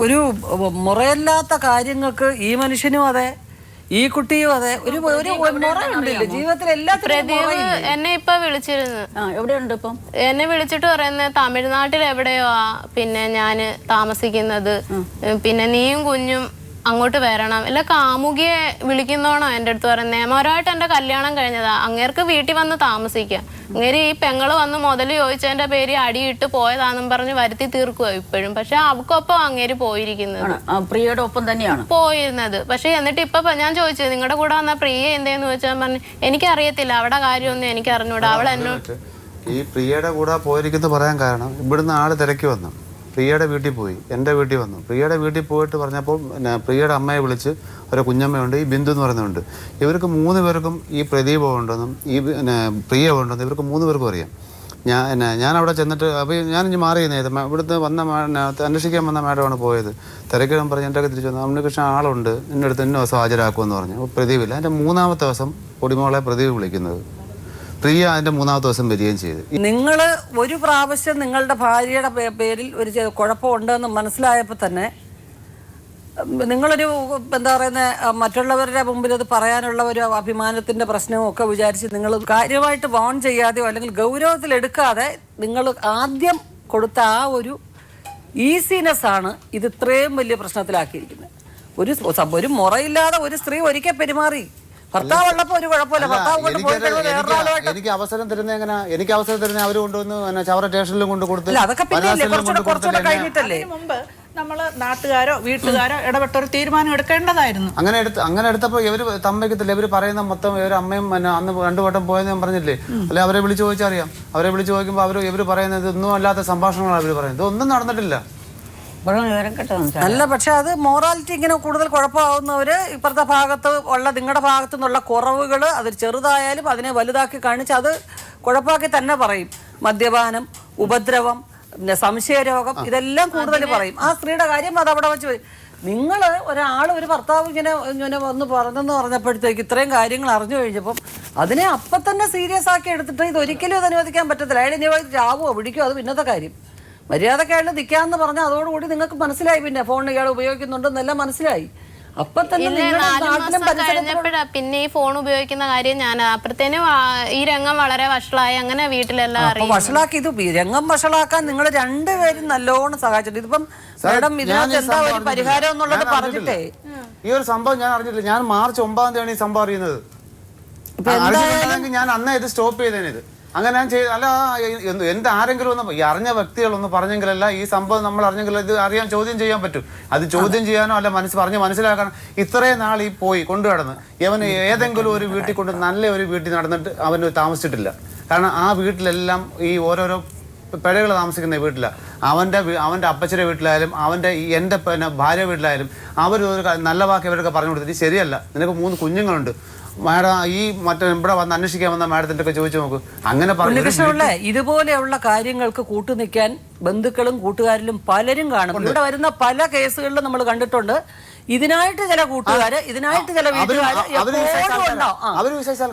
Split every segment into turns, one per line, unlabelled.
ഒരു മുറയില്ലാത്ത കാര്യങ്ങൾക്ക് ഈ മനുഷ്യനും അതെ ഈ കുട്ടിയും അതെ ഒരു മുറയുണ്ടല്ലോ ജീവിതത്തിൽ എല്ലാത്തിനും.
എന്നെ ഇപ്പൊ വിളിച്ചിരുന്നു.
എവിടെയുണ്ട് ഇപ്പം?
എന്നെ വിളിച്ചിട്ട് പറയുന്നത് തമിഴ്നാട്ടിൽ എവിടെയോ പിന്നെ ഞാന് താമസിക്കുന്നത്, പിന്നെ നീയും കുഞ്ഞും അങ്ങോട്ട് വരണം. അല്ല കാമുകിയെ വിളിക്കുന്നോണോ എൻ്റെ അടുത്ത് പറയുന്നത്. നിയമപരമായിട്ട് എൻ്റെ കല്യാണം കഴിഞ്ഞതാ, അങ്ങേർക്ക് വീട്ടിൽ വന്ന് താമസിക്കാം. അങ്ങേര് ഈ പെങ്ങള് വന്ന് മുതൽ ചോദിച്ചതിന്റെ പേര് അടിയിട്ട് പോയതാന്നും പറഞ്ഞ് വരുത്തി തീർക്കുക ഇപ്പോഴും. പക്ഷെ അവക്കൊപ്പം അങ്ങേര് പോയിരിക്കുന്നത്,
പ്രിയയുടെ ഒപ്പം തന്നെയാണ്
പോയിരുന്നത്. പക്ഷെ എന്നിട്ട് ഇപ്പൊ ഞാൻ ചോദിച്ചത് നിങ്ങളുടെ കൂടെ വന്ന പ്രിയ എന്തേന്ന് ചോദിച്ചാൽ പറഞ്ഞു എനിക്കറിയത്തില്ല, അവിടെ കാര്യമൊന്നും എനിക്ക് അറിഞ്ഞൂടാ. അവൾ എന്നോട്
ഈ പ്രിയയുടെ കൂടെ പോയിരിക്കുന്നത് പറയാൻ കാരണം ഇവിടുന്ന് ആള് തിരക്കി വന്നു. പ്രിയയുടെ വീട്ടിൽ പോയി, എൻ്റെ വീട്ടിൽ വന്നു. പ്രിയയുടെ വീട്ടിൽ പോയിട്ട് പറഞ്ഞപ്പോൾ പ്രിയയുടെ അമ്മയെ വിളിച്ച് ഒരു കുഞ്ഞമ്മയുണ്ട്, ഈ ബിന്ദു എന്ന് പറയുന്നുണ്ട്. ഇവർക്ക് 3 പേർക്കും ഈ പ്രദീപം ഉണ്ടെന്നും ഈ പ്രിയ ഉണ്ടെന്നും ഇവർക്ക് 3 പേർക്കും അറിയാം. ഞാൻ അവിടെ ചെന്നിട്ട് അപ്പോൾ ഞാൻ ഇനി മാറിയത് ഇവിടുത്തെ വന്ന അന്വേഷിക്കാൻ വന്ന മാഡമാണ് പോയത്. തിരക്കിടാൻ പറഞ്ഞ് എൻ്റെ ഒക്കെ തിരിച്ചു വന്നു. ഉണ്ണികൃഷ്ണൻ ആളുണ്ട്, എൻ്റെ അടുത്ത് ഇന്ന ദിവസം ഹാജരാക്കുമെന്ന് പറഞ്ഞു. അപ്പോൾ പ്രദീപില്ല. എൻ്റെ 3ാമത്തെ ദിവസം പൊടിമോളെ പ്രദീപ് വിളിക്കുന്നത്. പ്രിയ അതിൻ്റെ 3ാമത്തെ ദിവസം വരികയും ചെയ്തു.
നിങ്ങൾ ഒരു പ്രാവശ്യം നിങ്ങളുടെ ഭാര്യയുടെ പേരിൽ ഒരു കുഴപ്പമുണ്ടെന്ന് മനസ്സിലായപ്പോൾ തന്നെ നിങ്ങളൊരു എന്താ പറയുന്നത് മറ്റുള്ളവരുടെ മുമ്പിൽ അത് പറയാനുള്ള ഒരു അഭിമാനത്തിൻ്റെ പ്രശ്നവും ഒക്കെ വിചാരിച്ച് നിങ്ങൾ കാര്യമായിട്ട് വോൺ ചെയ്യാതെയോ അല്ലെങ്കിൽ ഗൗരവത്തിലെടുക്കാതെ നിങ്ങൾ ആദ്യം കൊടുത്ത ആ ഒരു ഈസിനെസ് ആണ് ഇത് ഇത്രയും വലിയ പ്രശ്നത്തിലാക്കിയിരിക്കുന്നത്. ഒരു മുറയില്ലാതെ ഒരു സ്ത്രീ ഒരിക്കൽ പെരുമാറി. ഭർത്താവുള്ളപ്പോ ഒരു കുഴപ്പമില്ല.
എനിക്ക് അവസരം തരുന്ന എങ്ങനെ? എനിക്ക് അവസരം തരുന്ന അവര് കൊണ്ടുവന്ന് ചവറ സ്റ്റേഷനിലും കൊണ്ട് കൊടുത്ത്
അതൊക്കെ കുറച്ചുകൂടെ കഴിഞ്ഞിട്ടല്ലേ
മുമ്പ് നമ്മള് നാട്ടുകാരോ വീട്ടുകാരോ ഇടപെട്ട ഒരു തീരുമാനം എടുക്കേണ്ടതായിരുന്നു.
അങ്ങനെ എടുത്തപ്പോ ഇവര് തമ്മയ്ക്കത്തില്ല. ഇവര് പറയുന്ന മൊത്തം ഇവര് അമ്മയും അന്ന് 2 വട്ടം പോയെന്ന് ഞാൻ പറഞ്ഞില്ലേ? അല്ലെ അവരെ വിളിച്ചു ചോദിച്ചറിയാം. അവരെ വിളിച്ചു ചോദിക്കുമ്പോൾ ഇവര് പറയുന്നത് ഒന്നും അല്ലാത്ത സംഭാഷണങ്ങളാണ് അവര് പറയുന്നത്. ഇതൊന്നും നടന്നിട്ടില്ല.
അല്ല, പക്ഷെ അത് മോറാലിറ്റി ഇങ്ങനെ കൂടുതൽ കുഴപ്പമാവുന്നവര് ഇപ്പുറത്തെ ഭാഗത്ത് ഉള്ള നിങ്ങളുടെ ഭാഗത്തു നിന്നുള്ള കുറവുകൾ അത് ചെറുതായാലും അതിനെ വലുതാക്കി കാണിച്ച് അത് കുഴപ്പമാക്കി തന്നെ പറയും. മദ്യപാനം, ഉപദ്രവം, പിന്നെ സംശയരോഗം, ഇതെല്ലാം കൂടുതൽ പറയും. ആ സ്ത്രീയുടെ കാര്യം അത് അവിടെ വെച്ച് നിങ്ങൾ ഒരു ഭർത്താവ് ഇങ്ങനെ വന്ന് പറഞ്ഞെന്ന് പറഞ്ഞപ്പോഴത്തേക്ക് ഇത്രയും കാര്യങ്ങൾ അറിഞ്ഞു കഴിഞ്ഞപ്പം അതിനെ അപ്പം തന്നെ സീരിയസ് ആക്കി എടുത്തിട്ട് ഇതൊരിക്കലും അത് അനുവദിക്കാൻ പറ്റത്തില്ല. അയാൾ ഇനി ചാവുമോ പിടിക്കുമോ അത് പിന്നത്തെ കാര്യം. മര്യാദക്കായിട്ട് നിൽക്കാന്ന് പറഞ്ഞാൽ അതോടുകൂടി നിങ്ങൾക്ക് മനസ്സിലായി. പിന്നെ ഫോൺ ഇയാൾ ഉപയോഗിക്കുന്നുണ്ടെന്നെല്ലാം മനസ്സിലായി. അപ്പൊ തന്നെ
പിന്നെ ഈ ഫോൺ ഉപയോഗിക്കുന്ന കാര്യം ഞാൻ അപ്പഴത്തേനും ഈ രംഗം വളരെ വഷളായി. അങ്ങനെ വീട്ടിലെല്ലാം
വഷളാക്കി. ഇത് രംഗം വഷളാക്കാൻ നിങ്ങൾ രണ്ടുപേരും നല്ലോണം സഹായിച്ചിട്ടുണ്ട്. ഇതിപ്പം മാഡം ഇതിനകത്ത് എന്താ ഒരു പരിഹാരം എന്നുള്ളത് പറഞ്ഞിട്ടേ
ഈ ഒരു സംഭവം ഞാൻ അറിഞ്ഞിട്ടില്ല. ഞാൻ മാർച്ച് 9-ാം തീയതിയാണ് ഈ സംഭവം അറിയുന്നത്. ഞാൻ അന്നേ ഇത് സ്റ്റോപ്പ് ചെയ്തേനെ. അങ്ങനെ ഞാൻ അല്ല എന്ത് ആരെങ്കിലും ഒന്ന് ഈ അറിഞ്ഞ വ്യക്തികളൊന്ന് പറഞ്ഞെങ്കിലല്ല ഈ സംഭവം നമ്മൾ അറിഞ്ഞെങ്കിൽ ഇത് അറിയാൻ ചോദ്യം ചെയ്യാൻ പറ്റും. അത് ചോദ്യം ചെയ്യാനോ അല്ല പറഞ്ഞ് മനസ്സിലാക്കാനോ ഇത്രയും നാൾ ഈ പോയി കൊണ്ടുനടന്ന് ഇവന് ഏതെങ്കിലും ഒരു വീട്ടിൽ കൊണ്ട് നല്ല ഒരു വീട്ടിൽ നടന്നിട്ട് അവന് താമസിച്ചിട്ടില്ല. കാരണം ആ വീട്ടിലെല്ലാം ഈ ഓരോരോ പിഴകൾ താമസിക്കുന്ന വീട്ടിലാണ്. അവൻ്റെ അപ്പച്ചൻ്റെ വീട്ടിലായാലും എൻ്റെ ഭാര്യ വീട്ടിലായാലും അവരൊരു നല്ല വാക്ക് ഇവരൊക്കെ പറഞ്ഞു കൊടുത്തിട്ട് ശരിയല്ല, നിനക്ക് 3 കുഞ്ഞുങ്ങളുണ്ട് മാഡം, ഈ ഇവിടെ വന്ന് അന്വേഷിക്കാൻ വന്ന മാഡത്തിൻ്റെ ഒക്കെ ചോദിച്ചു നോക്ക്. അങ്ങനെ
പറഞ്ഞു. ഇതുപോലെയുള്ള കാര്യങ്ങൾക്ക് കൂട്ടുനിൽക്കാൻ ബന്ധുക്കളും കൂട്ടുകാരിലും പലരും കാണും. ഇവിടെ വരുന്ന പല കേസുകളിലും നമ്മൾ കണ്ടിട്ടുണ്ട്. ഇതിനായിട്ട് ചില കൂട്ടുകാര്, ഇതിനായിട്ട് ചില വീട്ടുകാര്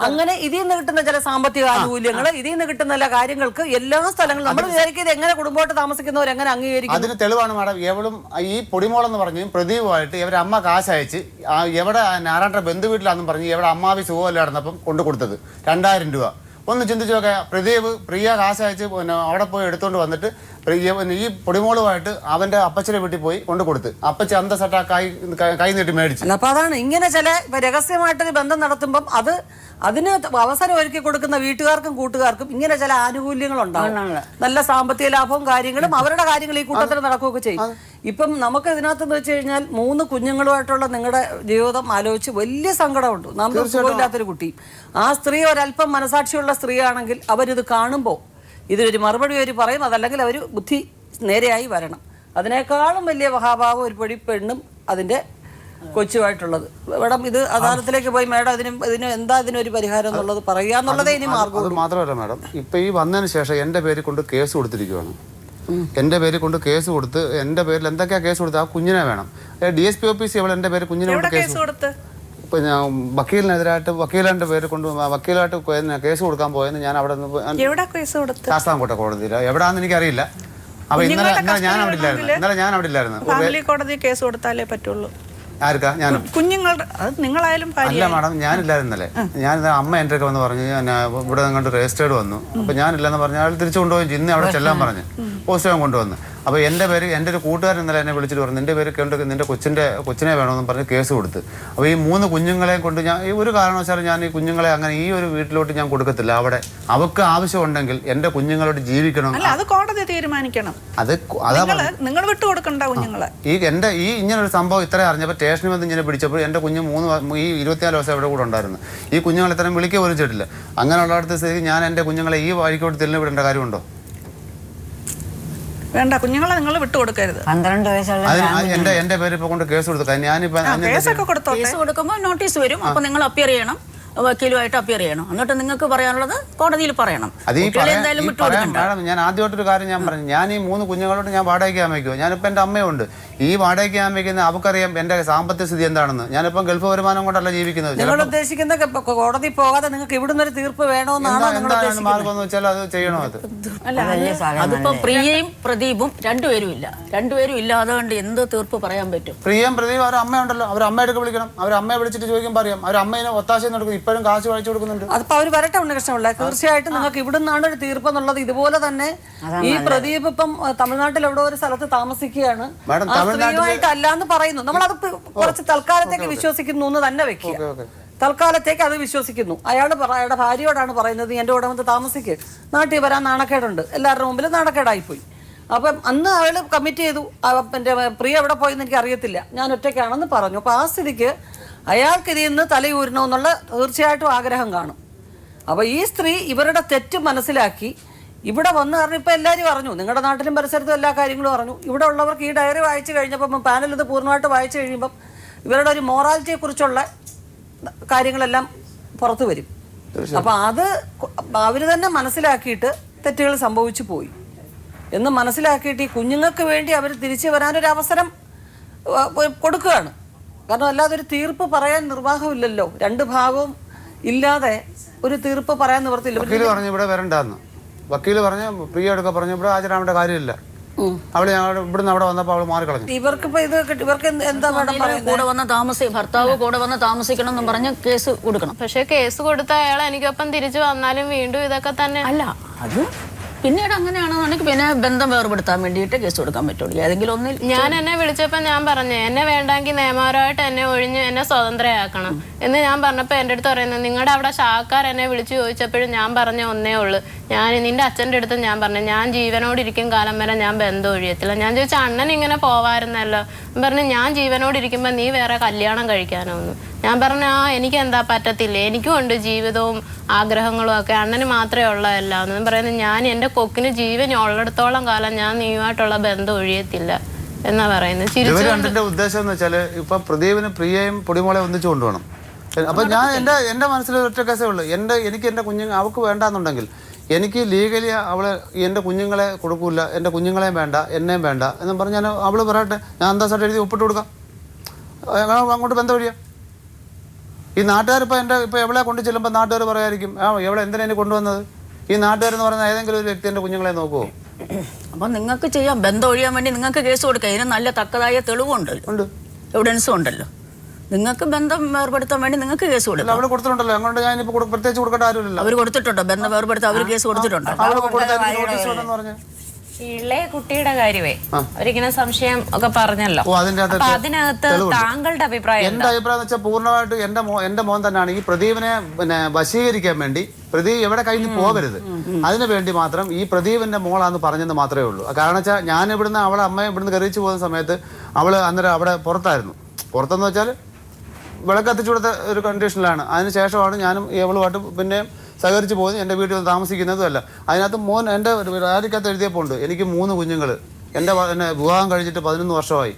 അങ്ങനെ ഇതിൽ നിന്ന് കിട്ടുന്ന ചില സാമ്പത്തിക ആനുകൂല്യങ്ങൾ, ഇതിൽ നിന്ന് കിട്ടുന്ന ചില കാര്യങ്ങൾക്ക് എല്ലാ സ്ഥലങ്ങളും നമ്മൾ വിചാരിക്കുന്നത് എങ്ങനെ കുടുംബമായിട്ട് താമസിക്കുന്നവർ എങ്ങനെ അംഗീകരിക്കും.
അതിന് തെളിവാണ് മാഡം. എവളും ഈ പൊടിമോളെന്ന് പറഞ്ഞു പ്രദീപമായിട്ട് ഇവരെ അമ്മ കാശ് അയച്ച് എവിടെ നാരായണ ബന്ധു വീട്ടിലാണെന്നും പറഞ്ഞ് എവിടെ അമ്മാവി സുഖമല്ല നടന്നപ്പം കൊണ്ടു കൊടുത്തത് 2000 രൂപ. ഒന്ന് ചിന്തിച്ചു നോക്കാം. പ്രിയ കാശ് അയച്ച് അവിടെ പോയി എടുത്തുകൊണ്ട് വന്നിട്ട് ഈ പൊടിമോളുമായിട്ട് അവന്റെ അപ്പച്ചനെ വീട്ടിൽ പോയി കൊണ്ടു കൊടുത്ത് അപ്പച്ച അന്തസട്ട കൈ നീട്ടി മേടിച്ചു.
അപ്പൊ അതാണ് ഇങ്ങനെ ചില രഹസ്യമായിട്ടൊരു ബന്ധം നടത്തുമ്പം അതിന് അവസരം ഒരുക്കി കൊടുക്കുന്ന വീട്ടുകാർക്കും കൂട്ടുകാർക്കും ഇങ്ങനെ ചില ആനുകൂല്യങ്ങൾ ഉണ്ടാവും. നല്ല സാമ്പത്തിക ലാഭവും കാര്യങ്ങളും അവരുടെ കാര്യങ്ങൾ ഈ കൂട്ടത്തിൽ നടക്കുകയൊക്കെ ചെയ്യും. ഇപ്പം നമുക്ക് ഇതിനകത്തെന്ന് വെച്ച് കഴിഞ്ഞാൽ 3 കുഞ്ഞുങ്ങളുമായിട്ടുള്ള നിങ്ങളുടെ ജീവിതം ആലോചിച്ച് വലിയ സങ്കടമുണ്ട്. നമുക്ക് സുഖമില്ലാത്തൊരു കുട്ടി. ആ സ്ത്രീ ഒരല്പം മനസാക്ഷിയുള്ള സ്ത്രീയാണെങ്കിൽ അവരിത് കാണുമ്പോൾ ഇതിനൊരു മറുപടി അവർ പറയും. അതല്ലെങ്കിൽ അവർ ബുദ്ധി നേരെയായി വരണം. അതിനേക്കാളും വലിയ മഹാഭാവം ഒരു പൊടി പെണ്ണും അതിൻ്റെ കൊച്ചുമായിട്ടുള്ളത്. മേഡം ഇത് അദാലത്തിലേക്ക് പോയി മേഡം ഇതിന് എന്താ ഇതിനൊരു പരിഹാരം എന്നുള്ളത് പറയാന്നുള്ളതേ ഇനി മാർഗം.
അത് മാത്രമല്ല മേഡം, ഇപ്പൊ ഈ വന്നതിന് ശേഷം എൻ്റെ പേരിൽ കൊണ്ട് കേസ് കൊടുത്തിരിക്കുകയാണ്. എൻ്റെ പേരിൽ കൊണ്ട് കേസ് കൊടുത്ത് എൻ്റെ പേരിൽ എന്തൊക്കെയാ കേസ് കൊടുത്ത് ആ കുഞ്ഞിനെ വേണം. DSP ഓഫീസ് ഇവിടെ എൻ്റെ പേര് കുഞ്ഞിനെ കേസ് കൊടുത്ത് ഇപ്പൊ ഞാൻ വക്കീലിന്റെ പേര് കൊണ്ട് വക്കീലായിട്ട് കേസ് കൊടുക്കാൻ പോയെന്ന് ഞാൻ അവിടെ നിന്ന് ശാസ്താംകോട്ട കോടതിയിൽ എവിടാന്ന് എനിക്കറിയില്ല. അപ്പൊ
കുഞ്ഞുങ്ങളുടെ
ഇന്നലെ ഞാൻ അവിടെ ഇല്ലായിരുന്നു
ഫാമിലി കോടതി കേസ് കൊടുത്താലേ പറ്റുള്ളൂ.
ആർക്കാ? ഞാനും.
കുഞ്ഞുങ്ങളുടെ അത് നിങ്ങളായാലും
അല്ല മാഡം, ഞാനില്ലായിരുന്നല്ലേ. ഞാൻ അമ്മ എൻ്റെ ഒക്കെ വന്ന് പറഞ്ഞു ഞാൻ ഇവിടെ നിങ്ങോട്ട് രജിസ്റ്റേർഡ് വന്നു. അപ്പൊ ഞാനില്ലെന്ന് പറഞ്ഞു. അയാൾ തിരിച്ചു കൊണ്ടുപോയി. ഇന്ന് അവിടെ ചെല്ലാൻ പറഞ്ഞു. പോസ്റ്റ്മാൻ കൊണ്ടുവന്ന്. അപ്പോൾ എൻ്റെ ഒരു കൂട്ടുകാരൻ ഇന്നലെ എന്നെ വിളിച്ചിട്ട് പറഞ്ഞു നിന്റെ പേര് കൊണ്ട് നിന്റെ കൊച്ചിനെ വേണമെന്ന് പറഞ്ഞ് കേസ് കൊടുത്ത്. അപ്പോൾ ഈ 3 കുഞ്ഞുങ്ങളെയും കൊണ്ട് ഞാൻ ഒരു കാരണവശാലും ഞാൻ ഈ കുഞ്ഞുങ്ങളെ അങ്ങനെ ഈ ഒരു വീട്ടിലോട്ട് ഞാൻ കൊടുക്കത്തില്ല. അവിടെ അവർക്ക് ആവശ്യമുണ്ടെങ്കിൽ എൻ്റെ കുഞ്ഞുങ്ങളോട് ജീവിക്കണം.
അല്ല, അത് കോടതി തീരുമാനിക്കണം. നിങ്ങൾ വിട്ടു കൊടുക്കണ്ട കുഞ്ഞുങ്ങളെ.
ഈ ഇങ്ങനൊരു സംഭവം ഇത്ര അറിഞ്ഞപ്പോൾ സ്റ്റേഷനിൽ വന്ന് ഇങ്ങനെ പിടിച്ചപ്പോൾ എൻ്റെ കുഞ്ഞ് 24 ദിവസം അവിടെ കൂടെ ഉണ്ടായിരുന്നു. ഈ കുഞ്ഞുങ്ങൾ ഇത്രയും വിളിക്കുക പോലും ചെയ്തിട്ടില്ല. അങ്ങനെയുള്ളടത്ത് സ്ഥിതിക്ക് ഞാൻ എൻ്റെ കുഞ്ഞുങ്ങളെ ഈ വഴിക്കോട്ട് തിരിഞ്ഞു വിടേണ്ട കാര്യമുണ്ടോ?
വേണ്ട, കുഞ്ഞുങ്ങളെ നിങ്ങൾ വിട്ടുകൊടുക്കരുത്.
12 വയസ്സുള്ള
എന്റെ പേര് ഇപ്പൊ കൊണ്ട് കേസ് കൊടുത്തു.
കേസൊക്കെ കൊടുത്തോ.
കേസ് കൊടുക്കുമ്പോൾ നോട്ടീസ് വരും. അപ്പൊ നിങ്ങൾ അപ്പിയർ ചെയ്യണം, വക്കീലുമായിട്ട് അപ്പിയർ ചെയ്യണം. എന്നിട്ട് നിങ്ങൾക്ക് പറയാനുള്ളത് കോടതിയിൽ പറയണം. എന്തായാലും വിട്ടുകൊടുക്കണ്ട.
മാഡം, ഞാൻ ആദ്യമായിട്ടൊരു കാര്യം ഞാൻ പറഞ്ഞു. ഞാൻ ഈ 3 കുഞ്ഞുങ്ങളോട് ഞാൻ വാടകയ്ക്ക് ആമയ്ക്കുമോ? ഞാനിപ്പോൾ എൻ്റെ അമ്മയുണ്ട്. ഈ വാടകയ്ക്ക് ആമയ്ക്കുന്ന അവക്കറിയാം എൻ്റെ സാമ്പത്തിക സ്ഥിതി എന്താണെന്ന്. ഞാനിപ്പം ഗൾഫ് വരുമാനം കൊണ്ടല്ല ജീവിക്കുന്നത്.
നിങ്ങൾ ഉദ്ദേശിക്കുന്ന കോടതി പോകാതെ നിങ്ങൾക്ക് ഇവിടുന്ന് ഒരു തീർപ്പ് വേണമെന്നാണ്
എന്താണ് മാർഗം എന്ന് വെച്ചാൽ അത് ചെയ്യണോ? അത്
അതിപ്പോ പ്രിയയും പ്രദീപും രണ്ടുപേരും ഇല്ലാതെ കൊണ്ട് എന്ത് തീർപ്പ് പറയാൻ പറ്റും?
പ്രിയയും പ്രദീപ് അവർ അമ്മയുണ്ടല്ലോ. അവർ അമ്മയുടെ വിളിക്കണം. അവർ അമ്മയെ വിളിച്ചിട്ട് ചോദിക്കാൻ പറയാം. അവർ അമ്മേനെ ഒത്താശ നടക്കും. ഇപ്പോഴും കാശ് വായിച്ചു കൊടുക്കുന്നുണ്ട്.
അതിപ്പോ അവർ വരട്ടെ ഉണ്ണികൃഷ്ണപിള്ള. തീർച്ചയായിട്ടും നിങ്ങൾക്ക് ഇവിടുന്നാണ് ഒരു തീർപ്പ് എന്നുള്ളത്. ഇതുപോലെ തന്നെ ഈ പ്രദീപ് ഇപ്പം തമിഴ്നാട്ടിൽ എവിടെ ഒരു സ്ഥലത്ത് താമസിക്കുകയാണ്. സ്ത്രീയുമായിട്ട് അല്ലാന്ന് പറയുന്നു. നമ്മളത് കുറച്ച് തൽക്കാലത്തേക്ക് വിശ്വസിക്കുന്നു എന്ന് തന്നെ വെക്കുക. തൽക്കാലത്തേക്ക് അത് വിശ്വസിക്കുന്നു. അയാളുടെ ഭാര്യയോടാണ് പറയുന്നത് എന്റെ കൂടെ വന്ന് താമസിക്ക്, നാട്ടിൽ വരാൻ നാണക്കേടുണ്ട്. എല്ലാവരുടെ മുമ്പിൽ നാണക്കേടായിപ്പോയി. അപ്പം അന്ന് അയാൾ കമ്മിറ്റ് ചെയ്തു. എൻ്റെ പ്രിയ എവിടെ പോയെന്ന് എനിക്ക് അറിയത്തില്ല, ഞാൻ ഒറ്റയ്ക്കാണെന്ന് പറഞ്ഞു. അപ്പൊ ആ സ്ഥിതിക്ക് അയാൾക്ക് ഇതിൽ നിന്ന് തലയൂരണമെന്നുള്ള തീർച്ചയായിട്ടും ആഗ്രഹം കാണും. അപ്പൊ ഈ സ്ത്രീ ഇവരുടെ തെറ്റ് മനസ്സിലാക്കി ഇവിടെ വന്ന് കാരണം ഇപ്പൊ എല്ലാവരും അറിഞ്ഞു. നിങ്ങളുടെ നാട്ടിലും പരിസരത്തും എല്ലാ കാര്യങ്ങളും അറിഞ്ഞു. ഇവിടെ ഉള്ളവർക്ക് ഈ ഡയറി വായിച്ചു കഴിഞ്ഞപ്പം പാനൽ ഇത് പൂർണ്ണമായിട്ട് വായിച്ചു കഴിയുമ്പം ഇവരുടെ ഒരു മോറാലിറ്റിയെ കുറിച്ചുള്ള കാര്യങ്ങളെല്ലാം പുറത്തു വരും. അപ്പൊ അത് അവര് തന്നെ മനസ്സിലാക്കിയിട്ട് തെറ്റുകൾ സംഭവിച്ചു പോയി എന്ന് മനസ്സിലാക്കിയിട്ട് ഈ കുഞ്ഞുങ്ങൾക്ക് വേണ്ടി അവർ തിരിച്ചു വരാനൊരു അവസരം കൊടുക്കുകയാണ്. കാരണം അല്ലാതെ ഒരു തീർപ്പ് പറയാൻ നിർവാഹമില്ലല്ലോ. 2 ഭാഗവും ഇല്ലാതെ ഒരു തീർപ്പ് പറയാൻ നിവർത്തില്ല.
വക്കീല് പറഞ്ഞു ഇവിടെ വരണ്ടെന്ന്. വക്കീല് പറഞ്ഞു പ്രിയ എടുക്ക പറഞ്ഞു ഇവിടെ ഹാജരാവേണ്ട കാര്യമില്ല. അവള് ഇവിടുന്ന് അവിടെ വന്നപ്പോൾ അവള് മാറിക്കളഞ്ഞു.
ഇവർക്ക് എന്താ
കൂടെ വന്ന് ഭർത്താവ് കൂടെ വന്ന് താമസിക്കണം എന്ന് പറഞ്ഞ് കേസ് കൊടുക്കണം.
പക്ഷെ കേസ് കൊടുത്ത അയാൾ എനിക്കൊപ്പം തിരിച്ചു വന്നാലും വീണ്ടും ഇതൊക്കെ തന്നെ
അല്ല. അത് പിന്നീട് അങ്ങനെയാണെന്നുണ്ടെങ്കിൽ പിന്നെ ബന്ധം വേർപെടുത്താൻ വേണ്ടിയിട്ട് കേസ് കൊടുക്കാൻ പറ്റുള്ളൂ. ഏതെങ്കിലും ഒന്നിൽ
ഞാൻ എന്നെ വിളിച്ചപ്പോൾ ഞാൻ പറഞ്ഞു എന്നെ വേണ്ടെങ്കിൽ നിയമപരമായിട്ട് എന്നെ ഒഴിഞ്ഞ് എന്നെ സ്വതന്ത്രയാക്കണം എന്ന് ഞാൻ പറഞ്ഞപ്പോൾ എൻ്റെ അടുത്ത് പറയുന്നത് നിങ്ങളുടെ അവിടെ ശാഖക്കാർ എന്നെ വിളിച്ചു ചോദിച്ചപ്പോഴും ഞാൻ പറഞ്ഞ ഒന്നേ ഉള്ളൂ, നിന്റെ അച്ഛൻ്റെ അടുത്ത് ഞാൻ പറഞ്ഞു ഞാൻ ജീവനോടിരിക്കും കാലം വരെ ഞാൻ ബന്ധം ഒഴിയത്തില്ല. ഞാൻ ചോദിച്ചാൽ അണ്ണൻ ഇങ്ങനെ പോവായിരുന്നല്ലോ. പറഞ്ഞു ഞാൻ ജീവനോടിരിക്കുമ്പോൾ നീ വേറെ കല്യാണം കഴിക്കാനോന്ന്. ഞാൻ പറഞ്ഞു എനിക്ക് എന്താ പറ്റത്തില്ല, എനിക്കും ഉണ്ട് ജീവിതവും ആഗ്രഹങ്ങളും ഒക്കെ, അണ്ണന് മാത്രമേ ഉള്ളതല്ല എന്ന് പറയുന്നത്. ഞാൻ എൻ്റെ കൊക്കിന് ജീവൻ ഉള്ളിടത്തോളം കാലം ഞാൻ നീയുമായിട്ടുള്ള ബന്ധം ഒഴിയത്തില്ല എന്നാ പറയുന്നത്.
ഉദ്ദേശം എന്ന് വെച്ചാല് ഇപ്പൊ പ്രദീപിന് പ്രിയയും പൊടിമോളെ ഒന്നിച്ചു കൊണ്ടുപോകണം. അപ്പൊ ഞാൻ എന്റെ മനസ്സിൽ ഒറ്റ കേസേ ഉള്ളൂ. എനിക്ക് എന്റെ കുഞ്ഞുങ്ങൾ അവൾക്ക് വേണ്ടാന്നുണ്ടെങ്കിൽ എനിക്ക് ലീഗലി അവള് എൻ്റെ കുഞ്ഞുങ്ങളെ കൊടുക്കൂല, എൻ്റെ കുഞ്ഞുങ്ങളെയും വേണ്ട എന്നെയും വേണ്ട എന്നും പറഞ്ഞ് ഞാൻ അവള് പറയട്ടെ, ഞാൻ അന്തസ്സായിട്ട് എഴുതി ഒപ്പിട്ട് കൊടുക്കാം, അങ്ങോട്ട് ബന്ധം ഒഴിയാം. ഈ നാട്ടുകാർ ഇപ്പൊ എവിടെ കൊണ്ട് ചെല്ലുമ്പോൾ നാട്ടുകാർ പറയായിരിക്കും എവിടെ എന്തിനാ കൊണ്ടുവന്നത്. ഈ നാട്ടുകാരെന്ന് പറയുന്ന ഏതെങ്കിലും ഒരു വ്യക്തി എൻ്റെ കുഞ്ഞുങ്ങളെ നോക്കുമോ?
അപ്പൊ നിങ്ങൾക്ക് ചെയ്യാം, ബന്ധം ഒഴിയാൻ വേണ്ടി നിങ്ങൾക്ക് കേസ് കൊടുക്കാം. ഇതിന് നല്ല തക്കതായ തെളിവുണ്ടല്ലോ, എവിഡൻസും ഉണ്ടല്ലോ. നിങ്ങൾക്ക് ബന്ധം വേർപെടുത്താൻ വേണ്ടി നിങ്ങൾക്ക് കേസ് കൊടുക്കാം.
അവർ കൊടുത്തിട്ടുണ്ടല്ലോ, അങ്ങോട്ട് ഞാനിപ്പോൾ പ്രത്യേകിച്ച് കൊടുക്കേണ്ട ആരുമില്ല.
അവർ കൊടുത്തിട്ടുണ്ടോ ബന്ധം വേർപെടുത്താൻ? അവർ കേസ് കൊടുത്തിട്ടുണ്ടോ?
ഇളയ കുട്ടിയുടെ കാര്യമേ ഒരിങ്ങനെ സംശയം ഒക്കെ പറഞ്ഞല്ലോ. അപ്പൊ അതിനകത്ത് താങ്കളുടെ അഭിപ്രായം?
എന്റെ അഭിപ്രായം എന്ന് വെച്ചാൽ പൂർണ്ണമായിട്ട് എന്റെ മോൻ തന്നെയാണ് ഈ പ്രദീപിനെ വശീകരിക്കാൻ വേണ്ടി. പ്രദീപ് എവിടെ കഴിഞ്ഞ് പോകരുത്, അതിനു വേണ്ടി മാത്രം ഈ പ്രദീപിന്റെ മോളാന്ന് പറഞ്ഞെന്ന് മാത്രമേ ഉള്ളൂ. കാരണം വെച്ചാൽ ഞാൻ ഇവിടുന്ന് അവളെ അമ്മയെ ഇവിടുന്ന് കറിയിച്ചു പോകുന്ന സമയത്ത് അവള് അന്നേരം അവിടെ പുറത്തായിരുന്നു. പുറത്തെന്ന് വെച്ചാൽ വിളക്കത്തിച്ചു കൊടുത്ത ഒരു കണ്ടീഷനിലാണ്. അതിനുശേഷമാണ് ഞാനും ഇവളുമായിട്ട് പിന്നെ സഹകരിച്ച് പോകുന്നത്. എൻ്റെ വീട്ടിൽ താമസിക്കുന്നതും അല്ല. അതിനകത്ത് മോൻ എൻ്റെ ഡയറിക്കകത്ത് എഴുതിയപ്പോൾ ഉണ്ട് എനിക്ക് 3 കുഞ്ഞുങ്ങൾ. എന്നെ വിവാഹം കഴിച്ചിട്ട് 11 വർഷമായി.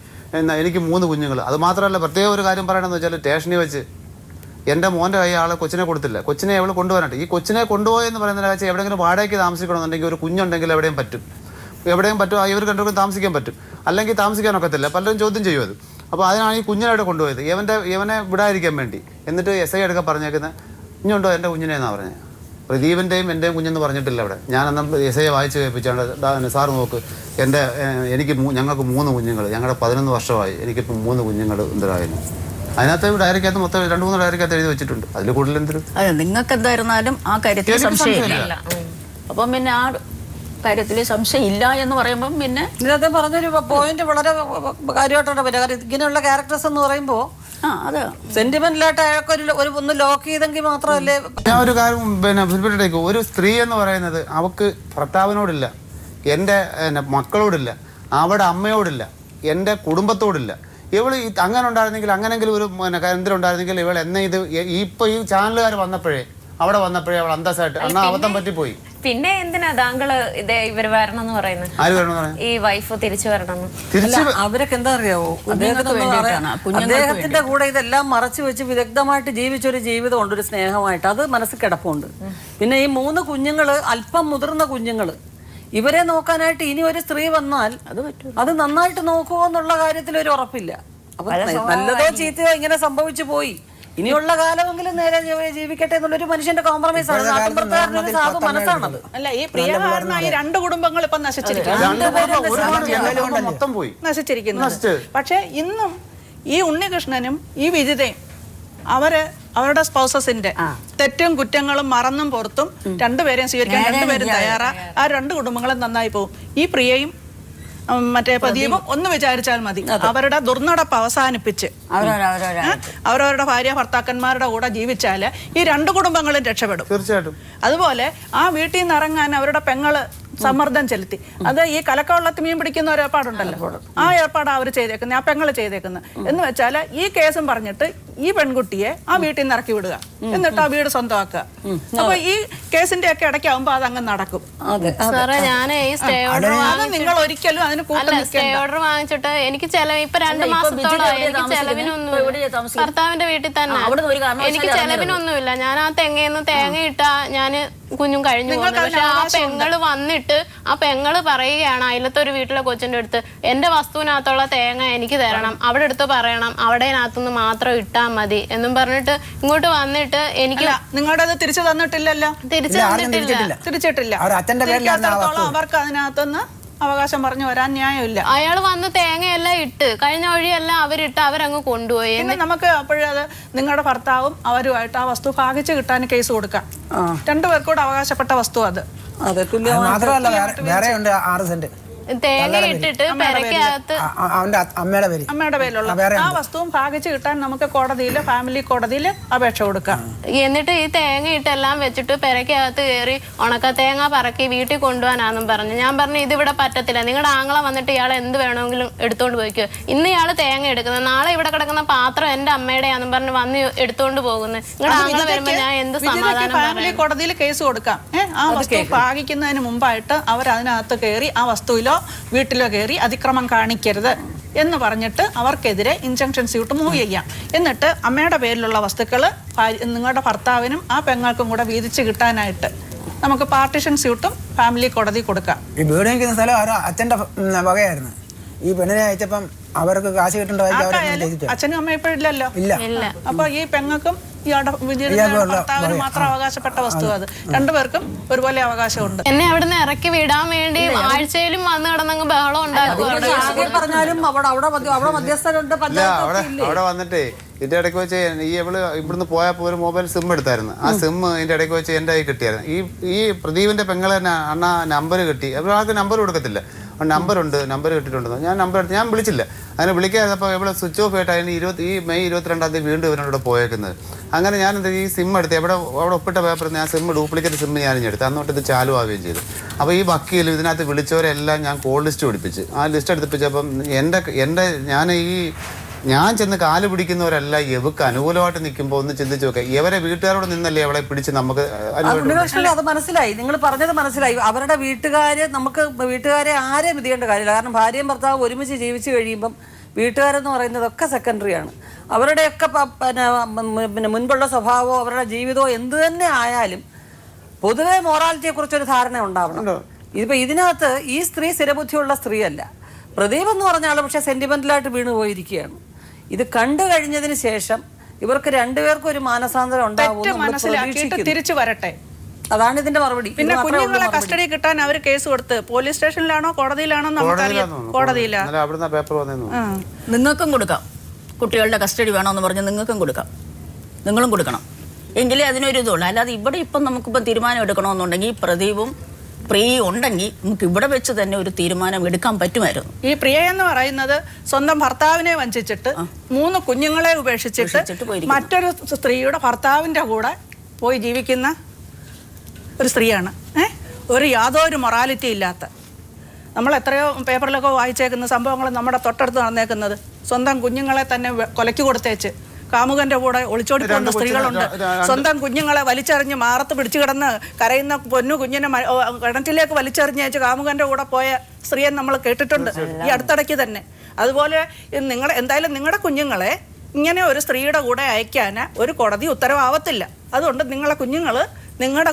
എനിക്ക് 3 കുഞ്ഞുങ്ങൾ. അത് മാത്രമല്ല പ്രത്യേക ഒരു കാര്യം പറയണമെന്ന് വെച്ചാൽ സ്റ്റേഷനിൽ വെച്ച് എൻ്റെ മോൻ്റെ കൈ ആളെ കൊച്ചിനെ കൊടുത്തില്ല. കൊച്ചിനെ എവിടെ കൊണ്ടുപോകാനായിട്ട് ഈ കൊച്ചിനെ കൊണ്ടുപോയെന്ന് പറയുന്നതിനെ വെച്ചാൽ എവിടെയെങ്കിലും വാടകയ്ക്ക് താമസിക്കണമെന്നുണ്ടെങ്കിൽ ഒരു കുഞ്ഞുണ്ടെങ്കിൽ എവിടെയും പറ്റും, ഇവർ കണ്ടുകൊണ്ട് താമസിക്കാൻ പറ്റും. അല്ലെങ്കിൽ താമസിക്കാനൊക്കത്തില്ല, പലരും ചോദ്യം ചെയ്യും അത്. അപ്പോൾ അതിനാണ് ഈ കുഞ്ഞിനായിട്ട് കൊണ്ടുപോയത് ഇവനെ വിടാതിരിക്കാൻ വേണ്ടി. എന്നിട്ട് SI എടുക്കാൻ പറഞ്ഞേക്കുന്നത് ഇഞ്ഞുണ്ടോ എൻ്റെ കുഞ്ഞിനെ എന്നാണ് പറഞ്ഞത്. പ്രദീപിൻ്റെയും എൻ്റെയും കുഞ്ഞെന്ന് പറഞ്ഞിട്ടില്ല അവിടെ. ഞാൻ അന്ന് എസ്ഐയെ വായിച്ച് കേൾപ്പിച്ചാണ്ട് സാർ നോക്ക് ഞങ്ങൾക്ക് 3 കുഞ്ഞുങ്ങൾ, ഞങ്ങളുടെ 11 വർഷമായി, എനിക്കിപ്പോൾ 3 കുഞ്ഞുങ്ങൾ എന്തായാലും അതിനകത്ത് ഡയറിക്കകത്ത് മൊത്തം 2-3 ഡയറിക്കകത്ത് എഴുതി വെച്ചിട്ടുണ്ട്. അതിൽ കൂടുതൽ എന്തൊരു
അതെ നിങ്ങൾക്ക് എന്തായിരുന്നാലും ആ കാര്യത്തിൽ സംശയമില്ല. അപ്പം പിന്നെ ആ കാര്യത്തിൽ സംശയം ഇല്ല എന്ന് പറയുമ്പം പിന്നെ
ഇതിനകത്ത് പറഞ്ഞൊരു പോയിന്റ് വളരെ കാര്യമായിട്ടാണ് പറ്റുക. കാരണം ഇങ്ങനെയുള്ള ക്യാരക്ടേഴ്സ് എന്ന് പറയുമ്പോൾ
അതെ
സെന്റിമെന്റലായിട്ട് അയാൾക്ക് ഒന്ന് ലോക്ക് ചെയ്തെങ്കിൽ മാത്രമല്ലേ.
ഞാൻ ഒരു കാര്യം ഫിൽപ്പിട്ടേക്ക്, ഒരു സ്ത്രീ എന്ന് പറയുന്നത് അവക്ക് ഭർത്താവിനോടില്ല, എൻ്റെ മക്കളോടില്ല, അവിടെ അമ്മയോടില്ല, എൻ്റെ കുടുംബത്തോടില്ല. ഇവള് അങ്ങനെ ഉണ്ടായിരുന്നെങ്കിൽ അങ്ങനെങ്കിലും ഒരു എന്തിനുണ്ടായിരുന്നെങ്കിൽ ഇവൾ എന്നെ ഇത് ഇപ്പൊ ഈ ചാനലുകാർ വന്നപ്പോഴേ അവിടെ വന്നപ്പോഴേ അവൾ അന്തസ്സായിട്ട് അന്നാ അബദ്ധം പറ്റിപ്പോയി.
പിന്നെ എന്തിനാ താങ്കള് ഇവര് വരണം എന്ന് പറയുന്നത്?
ആര് വരണം?
ഈ വൈഫ് തിരിച്ചു വരണം.
അവരൊക്കെ എന്താ അറിയാവോ, അദ്ദേഹത്തിന്റെ കൂടെ ഇതെല്ലാം മറച്ചു വെച്ച് വിദഗ്ധമായിട്ട് ജീവിച്ചൊരു ജീവിതമുണ്ട്, ഒരു സ്നേഹമായിട്ട്, അത് മനസ്സിൽ കിടപ്പുണ്ട്. പിന്നെ ഈ 3 കുഞ്ഞുങ്ങള് അല്പം മുതിർന്ന കുഞ്ഞുങ്ങള്, ഇവരെ നോക്കാനായിട്ട് ഇനി ഒരു സ്ത്രീ വന്നാൽ അത് നന്നായിട്ട് നോക്കുമോ എന്നുള്ള കാര്യത്തിൽ ഒരു ഉറപ്പില്ല. അപ്പൊ നല്ലതോ ചീത്തയോ ഇങ്ങനെ സംഭവിച്ചു പോയി, ഇനിയുള്ള കാലമെങ്കിലും നേരെ ജീവിക്കട്ടെ എന്നുള്ളൊരു മനുഷ്യന്റെ കോംപ്രമൈസ് ആണ്. നാട്ടുമ്പുറത്തുകാരനൊരു സാധു മനസ്സാണത്.
അല്ല, ഈ പ്രിയ കാരണം ഈ 2 കുടുംബങ്ങൾ ഇപ്പൊ നശിച്ചിരിക്കുന്നു. പക്ഷെ ഇന്നും ഈ ഉണ്ണികൃഷ്ണനും ഈ വിജിതയും അവരുടെ സ്പൗസസിന്റെ തെറ്റും കുറ്റങ്ങളും മറന്നും പുറത്തും 2 പേരെയും സ്വീകരിക്കാൻ 2 പേരും തയ്യാറാ. ആ 2 കുടുംബങ്ങളും നന്നായി പോകും. ഈ പ്രിയയും മറ്റേ പ്രദീപും ഒന്ന് വിചാരിച്ചാൽ മതി, അവരുടെ ദുർനടപ്പ് അവസാനിപ്പിച്ച് അവരവരുടെ ഭാര്യ ഭർത്താക്കന്മാരുടെ കൂടെ ജീവിച്ചാല് ഈ 2 കുടുംബങ്ങളും രക്ഷപ്പെടും.
തീർച്ചയായിട്ടും.
അതുപോലെ ആ വീട്ടിൽ നിന്ന് ഇറങ്ങാൻ അവരുടെ പെങ്ങള് സമ്മർദ്ദം ചെലുത്തി. അത് ഈ കലക്കവെള്ളത്തിൽ മീൻ പിടിക്കുന്ന ഒരു ഏർപ്പാടുണ്ടല്ലോ, ആ ഏർപ്പാട് അവർ ചെയ്തേക്കുന്നത്, ആ പെങ്ങള് ചെയ്തേക്കുന്നത്. എന്ന് വെച്ചാല് ഈ കേസും പറഞ്ഞിട്ട് ഈ പെൺകുട്ടിയെ ആ വീട്ടിൽ നിന്ന് ഇറക്കി വിടുക, എന്നിട്ട് ആ വീട് സ്വന്തമാക്കുക. അപ്പൊ ഈ കേസിന്റെ ഒക്കെ ഇടയ്ക്കാവുമ്പോ അതങ്ങ് നടക്കും. നിങ്ങൾ ഒരിക്കലും അതിന്
സ്റ്റേ ഓർഡർ വാങ്ങിച്ചിട്ട് എനിക്ക് ഇപ്പൊ 2 മാസത്തോളമായി എനിക്ക് ചെലവിനൊന്നും, ഭർത്താവിന്റെ വീട്ടിൽ തന്നെ എനിക്ക് ചെലവിനൊന്നുമില്ല. ഞാൻ ആ തെങ്ങേന്ന് തേങ്ങ ഇട്ടാ ഞാന് കുഞ്ഞും കഴിഞ്ഞു പോകുന്നു. പക്ഷെ ആ പെങ്ങള് വന്നിട്ട് ആ പെങ്ങള് പറയുകയാണ് അതിലത്തെ വീട്ടിലെ കൊച്ചിന്റെ അടുത്ത് എന്റെ വസ്തുവിനകത്തുള്ള തേങ്ങ എനിക്ക് തരണം, അവിടെ എടുത്ത് പറയണം അവിടെനകത്തുനിന്ന് മാത്രം ഇട്ടാ മതി എന്നും പറഞ്ഞിട്ട് ഇങ്ങോട്ട് വന്നിട്ട് എനിക്ക്
നിങ്ങളുടെ തിരിച്ചു തന്നിട്ടില്ലല്ലോ.
തിരിച്ചിട്ടില്ല.
അവർക്ക് അതിനകത്തുനിന്ന് അവകാശം പറഞ്ഞു വരാൻ ന്യായമില്ല.
അയാൾ വന്ന് തേങ്ങയെല്ലാം ഇട്ട് കഴിഞ്ഞ വഴിയെല്ലാം അവരിട്ട് അവരങ്ങ് കൊണ്ടുപോയി.
നമുക്ക് അപ്പോഴത് നിങ്ങളുടെ ഭർത്താവും അവരുമായിട്ട് ആ വസ്തു ഭാഗിച്ച് കിട്ടാൻ കേസ് കൊടുക്കാം. 2 പേർക്കൂടെ അവകാശപ്പെട്ട വസ്തു അത്.
മാത്രമല്ല വേറെ ഉണ്ട് 6 സെന്റ്
തേങ്ങ ഇട്ടിട്ട് പെരക്കകത്ത്
അമ്മയുടെ പേരിലുള്ള ആ വസ്തുവും ഭാഗിച്ച് കിട്ടാൻ നമുക്ക് കോടതിയില് ഫാമിലി കോടതിയില് അപേക്ഷ കൊടുക്കാം.
എന്നിട്ട് ഈ തേങ്ങ ഇട്ടെല്ലാം വെച്ചിട്ട് പെരക്കകത്ത് കയറി ഉണക്ക തേങ്ങ പറക്കി വീട്ടിൽ കൊണ്ടുപോകാനാന്നും പറഞ്ഞു. ഞാൻ പറഞ്ഞു ഇതിവിടെ പറ്റത്തില്ല, നിങ്ങളുടെ ആങ്ങളെ വന്നിട്ട് ഇയാൾ എന്ത് വേണമെങ്കിലും എടുത്തോണ്ട് പോയിക്കോ. ഇന്ന് ഇയാൾ തേങ്ങ എടുക്കുന്നത്, നാളെ ഇവിടെ കിടക്കുന്ന പാത്രം എന്റെ അമ്മയുടെയാന്നും പറഞ്ഞ് വന്ന് എടുത്തോണ്ട് പോകുന്നത്. നിങ്ങളുടെ ആങ്ങളെ വരുമ്പോ ഞാൻ എന്ത് സമാധാനം?
ഫാമിലി കോടതിയിൽ കേസ് കൊടുക്കാം. ആ വസ്തു ഭാഗിക്കുന്നതിന് മുമ്പായിട്ട് അവർ അതിനകത്ത് കയറി ആ വസ്തുവിലോ വീട്ടിലോ കയറി അതിക്രമം കാണിക്കരുത് എന്ന് പറഞ്ഞിട്ട് അവർക്കെതിരെ ഇൻജങ്ഷൻ സ്യൂട്ട് മൂവ് ചെയ്യാം. എന്നിട്ട് അമ്മയുടെ പേരിലുള്ള വസ്തുക്കള് നിങ്ങളുടെ ഭർത്താവിനും ആ പെങ്ങൾക്കും കൂടെ വീതിച്ച് കിട്ടാനായിട്ട് നമുക്ക് പാർട്ടിഷൻ സ്യൂട്ടും ഫാമിലി കോടതി കൊടുക്കാം.
ഈ വീട് നിൽക്കുന്ന സ്ഥലം അച്ഛന്റെ വകയായിരുന്നു. ഈ പെണ്ണിനെ അയച്ചപ്പം അവർക്ക് കാശ് കിട്ടേണ്ട
അച്ഛനും അമ്മ ഇപ്പോഴില്ലല്ലോ. അപ്പൊ ഈ പെങ്ങൾക്കും ഭർത്താവിന് മാത്രം അവകാശപ്പെട്ട വസ്തു അത്. 2 പേർക്കും ഒരുപോലെ അവകാശമുണ്ട്.
എന്നെ അവിടുന്ന് ഇറക്കി വിടാൻ വേണ്ടി ആഴ്ചയിലും വന്ന് കിടന്നങ്ങ് ബഹളം
പറഞ്ഞാലും
അവിടെ വന്നിട്ടേ ഇതിന്റെ ഇടയ്ക്ക് വെച്ച് ഇവിടുന്ന് പോയപ്പോ ഒരു മൊബൈൽ സിം എടുത്തായിരുന്നു. ആ സിം ഇതിന്റെ ഇടയ്ക്ക് വെച്ച് എന്റെ കയ്യിൽ കിട്ടിയായിരുന്നു. ഈ പ്രദീപിന്റെ പെങ്ങളെ തന്നെ അണ്ണാ നമ്പർ കിട്ടി. അപ്പോൾ ആൾക്ക് നമ്പർ കൊടുക്കത്തില്ല. നമ്പർ കിട്ടിയിട്ടുണ്ടെന്ന് ഞാൻ വിളിച്ചില്ല. അതിനെ വിളിക്കാതിരുന്നപ്പോൾ ഇവിടെ സ്വിച്ച് ഓഫ് ആയിട്ട് അതിന് ഈ മെയ് 22-ാം തീയതി വീണ്ടും ഇവരോട് പോയേക്കുന്നത്. അങ്ങനെ ഞാൻ ഈ സിം എടുത്ത് അവിടെ ഒപ്പിട്ട പേപ്പറിൽ ഞാൻ സിം ഡ്യൂപ്ലിക്കേറ്റ് സിം ഞാൻ എടുത്ത് അന്നോട്ട് ഇത് ചാലു ആവുകയും ചെയ്തു. അപ്പോൾ ഈ വക്കീലും ഇതിനകത്ത് വിളിച്ചവരെല്ലാം ഞാൻ കോൾ ലിസ്റ്റ് പിടിപ്പിച്ച് ആ ലിസ്റ്റ് എടുപ്പിച്ചപ്പം ഞാൻ ചെന്ന് കാല് പിടിക്കുന്നവരല്ല ഇവക്ക് അനുകൂലമായിട്ട് നിൽക്കുമ്പോൾ ഒന്ന് ചിന്തിച്ചു നോക്കാം. ഇവരെ വീട്ടുകാരോട് നിന്നല്ലേ അവളെ പിടിച്ച് നമുക്ക്
അത് മനസ്സിലായി, നിങ്ങൾ പറഞ്ഞത് മനസ്സിലായി. അവരുടെ വീട്ടുകാരെ ആരെയും വിധിക്കേണ്ട കാര്യമില്ല. കാരണം ഭാര്യയും ഭർത്താവും ഒരുമിച്ച് ജീവിച്ചു കഴിയുമ്പം വീട്ടുകാരെന്ന് പറയുന്നതൊക്കെ സെക്കൻഡറിയാണ്. അവരുടെയൊക്കെ പിന്നെ മുൻപുള്ള സ്വഭാവമോ അവരുടെ ജീവിതമോ എന്ത് തന്നെ ആയാലും പൊതുവെ മൊറാലിറ്റിയെ കുറിച്ചൊരു ധാരണ ഉണ്ടാവണം. ഇതിനകത്ത് ഈ സ്ത്രീ സ്ഥിരബുദ്ധിയുള്ള സ്ത്രീയല്ല. പ്രദീപ് എന്ന് പറഞ്ഞാൽ പക്ഷെ സെന്റിമെന്റലായിട്ട് വീണു പോയിരിക്കുകയാണ്. ഇത് കണ്ടു കഴിഞ്ഞതിന് ശേഷം ഇവർക്ക് 2 പേർക്കും ഒരു മാനസാന്തരം ഉണ്ടാവും.
മനസ്സിലാക്കിയിട്ട് തിരിച്ചു വരട്ടെ.
അതാണ് ഇതിന്റെ മറുപടി.
പിന്നെ കുഞ്ഞുങ്ങളെ കസ്റ്റഡി കിട്ടാൻ അവർ കേസ് കൊടുത്ത് പോലീസ് സ്റ്റേഷനിലാണോ കോടതിയിലാണോ നമുക്കറിയാം. കോടതിയിലാണ്.
നിങ്ങൾക്കും കൊടുക്കാം, കുട്ടികളുടെ കസ്റ്റഡി വേണമെന്ന് പറഞ്ഞ് നിങ്ങൾക്കും കൊടുക്കാം, നിങ്ങളും കൊടുക്കണം. എങ്കിലേ അതിനൊരു ഇതുള്ളൂ. അല്ലാതെ ഇവിടെ ഇപ്പം നമുക്കിപ്പം തീരുമാനം എടുക്കണമെന്നുണ്ടെങ്കിൽ പ്രദീപും പ്രിയയും ഉണ്ടെങ്കിൽ നമുക്ക് ഇവിടെ വെച്ച് തന്നെ ഒരു തീരുമാനം എടുക്കാൻ പറ്റുമായിരുന്നു.
ഈ പ്രിയ എന്ന് പറയുന്നത് സ്വന്തം ഭർത്താവിനെ വഞ്ചിച്ചിട്ട് 3 കുഞ്ഞുങ്ങളെ ഉപേക്ഷിച്ചിട്ട് മറ്റൊരു സ്ത്രീയുടെ ഭർത്താവിൻ്റെ കൂടെ പോയി ജീവിക്കുന്ന ഒരു സ്ത്രീയാണ്. യാതൊരു മൊറാലിറ്റി ഇല്ലാത്ത, നമ്മൾ എത്രയോ പേപ്പറിലൊക്കെ വായിച്ചേക്കുന്ന സംഭവങ്ങൾ നമ്മുടെ തൊട്ടടുത്ത് നടന്നേക്കുന്നത്. സ്വന്തം കുഞ്ഞുങ്ങളെ തന്നെ കൊലയ്ക്ക് കൊടുത്തേച്ച് കാമുകന്റെ കൂടെ ഒളിച്ചോടി പോകുന്ന സ്ത്രീകളുണ്ട്. സ്വന്തം കുഞ്ഞുങ്ങളെ വലിച്ചെറിഞ്ഞ് മാറത്ത് പിടിച്ചു കിടന്ന് കരയുന്ന പൊന്നു കുഞ്ഞിനെ കിണറ്റിലേക്ക് വലിച്ചെറിഞ്ഞേച്ച് കാമുകന്റെ കൂടെ പോയ സ്ത്രീയെ നമ്മൾ കേട്ടിട്ടുണ്ട് ഈ അടുത്തിടയ്ക്ക് തന്നെ. അതുപോലെ എന്തായാലും നിങ്ങളുടെ കുഞ്ഞുങ്ങളെ ഇങ്ങനെ ഒരു സ്ത്രീയുടെ കൂടെ അയക്കാൻ ഒരു കോടതി ഉത്തരവാവത്തില്ല. അതുകൊണ്ട് നിങ്ങളുടെ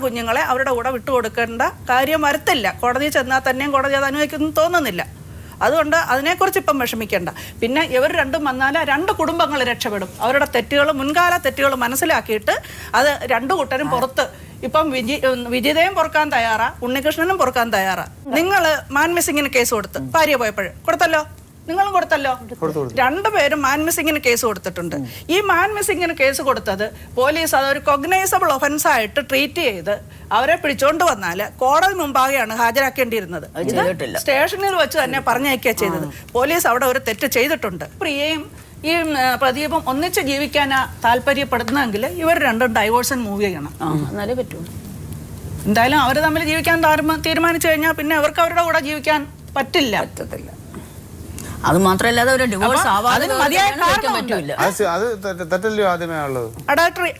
കുഞ്ഞുങ്ങളെ അവരുടെ കൂടെ വിട്ടുകൊടുക്കേണ്ട കാര്യം വരത്തില്ല. കോടതി ചെന്നാൽ തന്നെയും കോടതി അത് അനുവദിക്കുന്നു തോന്നുന്നില്ല. അതുകൊണ്ട് അതിനെക്കുറിച്ച് ഇപ്പം വിഷമിക്കേണ്ട. പിന്നെ ഇവർ രണ്ടും വന്നാൽ 2 കുടുംബങ്ങൾ രക്ഷപ്പെടും. അവരുടെ തെറ്റുകൾ, മുൻകാല തെറ്റുകൾ മനസ്സിലാക്കിയിട്ട് അത് 2 കൂട്ടരും പുറത്ത്. ഇപ്പം വിജിതയും പൊറുക്കാൻ തയ്യാറാ, ഉണ്ണികൃഷ്ണനും പൊറുക്കാൻ തയ്യാറാ. നിങ്ങൾ മാൻ മിസ്സിങ്ങിന് കേസ് കൊടുത്ത് ഭാര്യ പോയപ്പോഴും കൊടുത്തല്ലോ, നിങ്ങളും കൊടുത്തല്ലോ. 2 പേരും മാൻ മിസ്സിങ്ങിന് കേസ് കൊടുത്തിട്ടുണ്ട്. ഈ മാൻ മിസ്സിങ്ങിന് കേസ് കൊടുത്തത് പോലീസ് അതൊരു കൊഗ്നൈസബിൾ ഒഫൻസ് ആയിട്ട് ട്രീറ്റ് ചെയ്ത് അവരെ പിടിച്ചോണ്ട് വന്നാൽ കോടതി മുമ്പാകെയാണ് ഹാജരാക്കേണ്ടിയിരുന്നത്. സ്റ്റേഷനിൽ വെച്ച് തന്നെ പറഞ്ഞയക്കുക ചെയ്തത്. പോലീസ് അവിടെ ഒരു തെറ്റ് ചെയ്തിട്ടുണ്ട്. പ്രിയയും ഈ പ്രദീപും ഒന്നിച്ച് ജീവിക്കാനാ താല്പര്യപ്പെടുന്നതെങ്കിൽ ഇവർ രണ്ടും ഡൈവോഴ്സിന് മൂവ് ചെയ്യണം,
എന്നാലേ പറ്റുള്ളൂ.
എന്തായാലും അവർ തമ്മിൽ ജീവിക്കാൻ തീരുമാനിച്ചു കഴിഞ്ഞാൽ പിന്നെ അവർക്ക് അവരുടെ കൂടെ ജീവിക്കാൻ പറ്റത്തില്ല.
അത് മാത്രമല്ല ഒരു divorce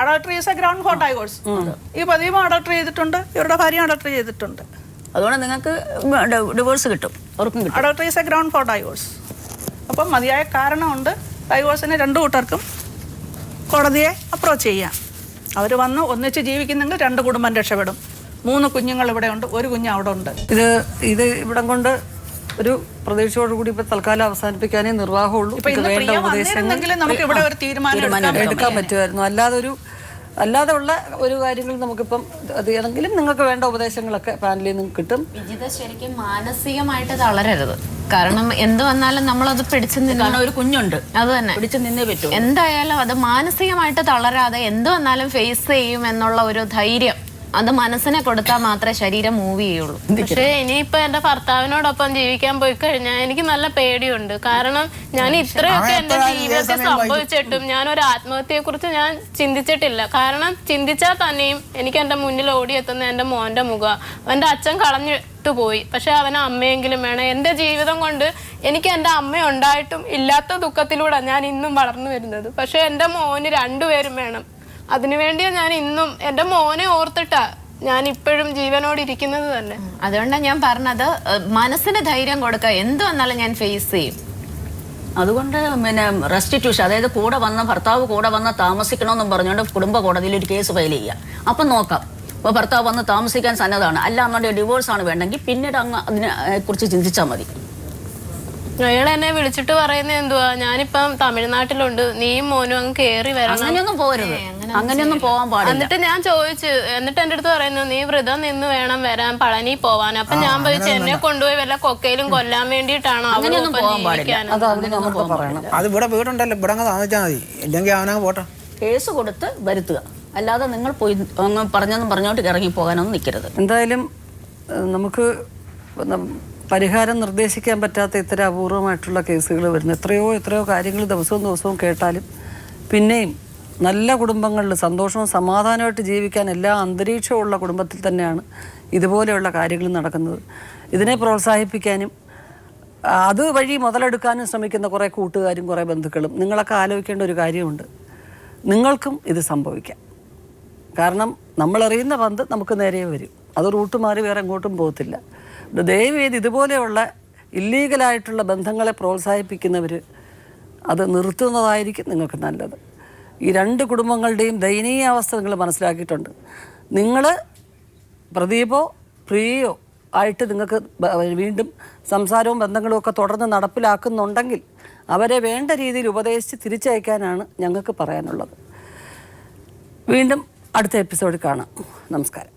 adultery is A ground four divorce. ഈ പതിവ് അഡൾട്ടറി ചെയ്തിട്ടുണ്ട്, ഇവരുടെ ഭാര്യ അഡൾട്ടറി ചെയ്തിട്ടുണ്ട്.
അതുകൊണ്ട് നിങ്ങൾക്ക് ഡിവോഴ്സ് കിട്ടും, അവർക്കും കിട്ടും.
Adultery is A ground four divorce. അപ്പം മതിയായ കാരണമുണ്ട് ഡൈവോഴ്സിന് 2 കൂട്ടർക്കും കോടതിയെ അപ്രോച്ച് ചെയ്യാം. അവർ വന്ന് ഒന്നിച്ച് ജീവിക്കുന്നെങ്കിൽ 2 കുടുംബം രക്ഷപ്പെടും. 3 കുഞ്ഞുങ്ങൾ ഇവിടെ ഉണ്ട്, 1 കുഞ്ഞ് അവിടെ ഉണ്ട്.
ഇത് ഇവിടം കൊണ്ട് ഒരു പ്രതീക്ഷയോടുകൂടി ഇപ്പൊ തൽക്കാലം അവസാനിപ്പിക്കാനേ നിർവാഹമുള്ളൂ. വേണ്ട ഉപദേശങ്ങൾ
നമുക്ക് ഇവിടെ ഒരു തീരുമാനം
എടുക്കാൻ പറ്റുമായിരുന്നു. അല്ലാതെ ഉള്ള ഒരു കാര്യങ്ങൾ നമുക്കിപ്പം അത് ചെയ്യണമെങ്കിലും നിങ്ങൾക്ക് വേണ്ട ഉപദേശങ്ങളൊക്കെ പാനലിൽ നിന്ന് കിട്ടും.
വിജിത ശരിക്കും മാനസികമായിട്ട് തളരരുത്. കാരണം എന്ത് വന്നാലും നമ്മളത് പിടിച്ചു നിൽക്കണം.
ഒരു കുഞ്ഞുണ്ട്,
അത് തന്നെ
പിടിച്ചു നിന്നേ പറ്റൂ.
എന്തായാലും അത് മാനസികമായിട്ട് തളരാതെ എന്ത് വന്നാലും ഫേസ് ചെയ്യും എന്നുള്ള ഒരു ധൈര്യം അത് മനസ്സിനെ കൊടുത്താൽ മാത്രമേ ശരീരം മൂവ് ചെയ്യുള്ളൂ.
പക്ഷേ ഇനിയിപ്പോ എന്റെ ഭർത്താവിനോടൊപ്പം ജീവിക്കാൻ പോയി കഴിഞ്ഞാൽ എനിക്ക് നല്ല പേടിയുണ്ട്. കാരണം ഞാൻ ഇത്രയൊക്കെ എന്റെ ജീവിതത്തിൽ സംഭവിച്ചിട്ടും ഞാൻ ഒരു ആത്മഹത്യയെ കുറിച്ച് ഞാൻ ചിന്തിച്ചിട്ടില്ല. കാരണം ചിന്തിച്ചാൽ തന്നെയും എനിക്ക് എന്റെ മുന്നിൽ ഓടിയെത്തുന്ന എന്റെ മോന്റെ മുഖം. അവന്റെ അച്ഛൻ കളഞ്ഞിട്ട് പോയി, പക്ഷെ അവന് അമ്മയെങ്കിലും വേണം. എന്റെ ജീവിതം കൊണ്ട് എനിക്ക് എന്റെ അമ്മ ഉണ്ടായിട്ടും ഇല്ലാത്ത ദുഃഖത്തിലൂടെ ഞാൻ ഇന്നും വളർന്നു വരുന്നത്. പക്ഷെ എന്റെ മോന് 2 പേരും വേണം. അതിനുവേണ്ടിയാ ഞാൻ ഇന്നും എന്റെ മോനെ ഓർത്തിട്ടാ ഞാൻ ഇപ്പോഴും ജീവനോട് ഇരിക്കുന്നത് തന്നെ.
അതുകൊണ്ടാണ് ഞാൻ പറഞ്ഞത് മനസ്സിന് ധൈര്യം കൊടുക്കുക, എന്ത് വന്നാലും ഞാൻ ഫേസ് ചെയ്യും.
അതുകൊണ്ട് പിന്നെ റെസ്റ്റിറ്റ്യൂഷൻ, അതായത് ഭർത്താവ് കൂടെ വന്ന് താമസിക്കണമെന്നും പറഞ്ഞുകൊണ്ട് കുടുംബ കോടതിയിൽ ഒരു കേസ് ഫയൽ ചെയ്യുക. അപ്പം നോക്കാം, അപ്പോൾ ഭർത്താവ് വന്ന് താമസിക്കാൻ സന്നദ്ധമാണ്, അല്ല എന്നുണ്ടെങ്കിൽ ഡിവോഴ്സാണ് വേണ്ടെങ്കിൽ പിന്നീട് അങ്ങ് അതിനെ കുറിച്ച് ചിന്തിച്ചാൽ മതി.
അയാൾ എന്നെ വിളിച്ചിട്ട് പറയുന്നത് എന്തുവാ, ഞാനിപ്പം തമിഴ്നാട്ടിലുണ്ട്, നീയും മോനും അങ്ങ് കേറി വരണം.
അങ്ങനെയൊന്നും പോകരുത്, അങ്ങനെയൊന്നും പോകാൻ പാടില്ല.
എന്നിട്ട് ഞാൻ ചോദിച്ചു, എന്നിട്ട് എന്റെ അടുത്ത് പറയുന്നു നീ വ്രതം നിന്ന് വേണം വരാൻ, പളനി പോവാൻ. അപ്പൊ ഞാൻ ചോദിച്ചു എന്നെ കൊണ്ടുപോയി വല്ല കൊക്കയിലും കൊല്ലാൻ വേണ്ടിയിട്ടാണോ?
അങ്ങനെയൊന്നും പോകാൻ പാടില്ല.
അത് ഇവിടെ വീടുണ്ടല്ലോ, ഇവിടെ അങ്ങ് താമസിച്ചാൽ മതി, ഇല്ലെങ്കിൽ അവനങ്ങ് പോട്ടെ.
കേസ് കൊടുത്ത് വരുത്തുക, അല്ലാതെ നിങ്ങൾ പോയി അങ്ങ് പറഞ്ഞോട്ട് ഇറങ്ങി പോകാനൊന്നും നിൽക്കരുത്.
എന്തായാലും നമുക്ക് പരിഹാരം നിർദ്ദേശിക്കാൻ പറ്റാത്ത ഇത്തരം അപൂർവമായിട്ടുള്ള കേസുകൾ വരുന്നു. എത്രയോ കാര്യങ്ങൾ ദിവസവും കേട്ടാലും പിന്നെയും നല്ല കുടുംബങ്ങളിൽ സന്തോഷവും സമാധാനമായിട്ട് ജീവിക്കാൻ എല്ലാ അന്തരീക്ഷമുള്ള കുടുംബത്തിൽ തന്നെയാണ് ഇതുപോലെയുള്ള കാര്യങ്ങൾ നടക്കുന്നത്. ഇതിനെ പ്രോത്സാഹിപ്പിക്കാനും അതുവഴി മുതലെടുക്കാനും ശ്രമിക്കുന്ന കുറേ കൂട്ടുകാരും കുറേ ബന്ധുക്കളും നിങ്ങളൊക്കെ ആലോചിക്കേണ്ട ഒരു കാര്യമുണ്ട്. നിങ്ങൾക്കും ഇത് സംഭവിക്കാം. കാരണം നമ്മളറിയുന്ന ബന്ധം നമുക്ക് നേരെ വരും, അത് റൂട്ട് മാറി വേറെ എങ്ങോട്ടും പോകത്തില്ല. ദയവേത് ഇതുപോലെയുള്ള ഇല്ലീഗലായിട്ടുള്ള ബന്ധങ്ങളെ പ്രോത്സാഹിപ്പിക്കുന്നവർ അത് നിർത്തുന്നതായിരിക്കും നിങ്ങൾക്ക് നല്ലത്. ഈ 2 കുടുംബങ്ങളുടെയും ദയനീയാവസ്ഥ നിങ്ങൾ മനസ്സിലാക്കിയിട്ടുണ്ട്. നിങ്ങൾ പ്രദീപോ പ്രിയയോ ആയിട്ട് നിങ്ങൾക്ക് വീണ്ടും സംസാരവും ബന്ധങ്ങളും ഒക്കെ തുടർന്ന് നടപ്പിലാക്കുന്നുണ്ടെങ്കിൽ അവരെ വേണ്ട രീതിയിൽ ഉപദേശിച്ച് തിരിച്ചയക്കാനാണ് ഞങ്ങൾക്ക് പറയാനുള്ളത്. വീണ്ടും അടുത്ത എപ്പിസോഡിൽ കാണാം. നമസ്കാരം.